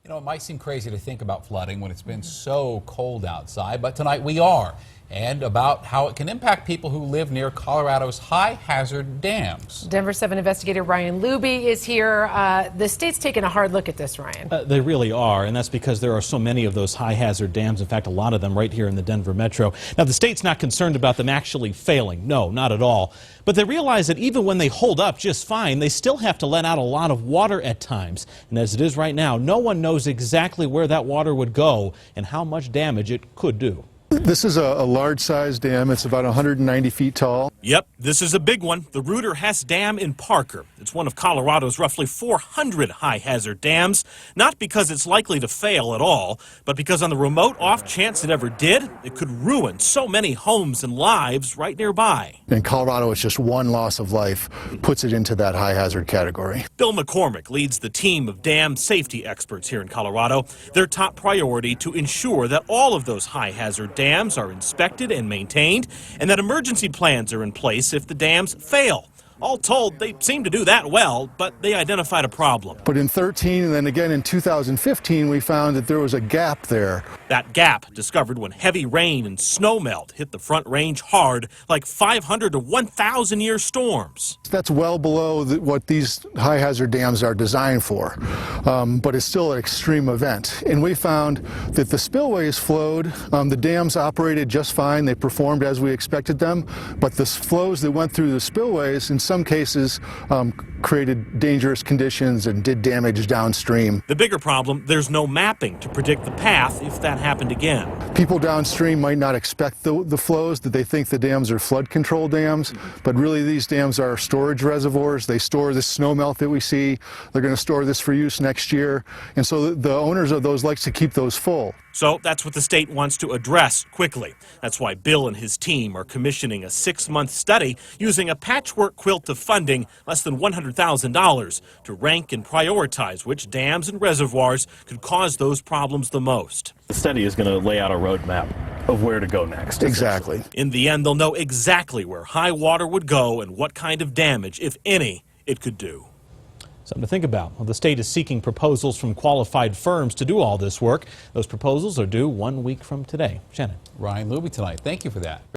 You know, it might seem crazy to think about flooding when it's been so cold outside, but tonight we are. And about how it can impact people who live near Colorado's high-hazard dams. Denver 7 investigator Ryan Luby is here. The state's taking a hard look at this, Ryan. They really are, and that's because there are so many of those high-hazard dams. In fact, a lot of them right here in the Denver metro. Now, the state's not concerned about them actually failing. No, not at all. But they realize that even when they hold up just fine, they still have to let out a lot of water at times. And as it is right now, no one knows exactly where that water would go and how much damage it could do. This is a large-sized dam. It's about 190 feet tall. Yep, this is a big one. The Reuter Hess Dam in Parker. It's one of Colorado's roughly 400 high-hazard dams, not because it's likely to fail at all, but because on the remote off chance it ever did, it could ruin so many homes and lives right nearby. In Colorado, it's just one loss of life puts it into that high-hazard category. Bill McCormick leads the team of dam safety experts here in Colorado. Their top priority to ensure that all of those high-hazard dams are inspected and maintained, and that emergency plans are in place if the dams fail. All told, they seem to do that well, but they identified a problem. But in 13 and then again in 2015, we found that there was a gap there. That gap discovered when heavy rain and snowmelt hit the Front Range hard, like 500 to 1,000-year storms. That's well below what these high-hazard dams are designed for, but it's still an extreme event. And we found that the spillways flowed, the dams operated just fine, they performed as we expected them, but the flows that went through the spillways in some cases created dangerous conditions and did damage downstream. The bigger problem, there's no mapping to predict the path if that happened again. People downstream might not expect the flows, that they think the dams are flood control dams, but really these dams are storage reservoirs. They store the snowmelt that we see. They're going to store this for use next year, and so the owners of those like to keep those full. So that's what the state wants to address quickly. That's why Bill and his team are commissioning a 6-month study using a patchwork quilt of funding, less than $100,000, to rank and prioritize which dams and reservoirs could cause those problems the most. The study is going to lay out a roadmap of where to go next. Exactly. In the end, they'll know exactly where high water would go and what kind of damage, if any, it could do. Something to think about. Well, the state is seeking proposals from qualified firms to do all this work. Those proposals are due 1 week from today. Shannon. Ryan Luby tonight. Thank you for that.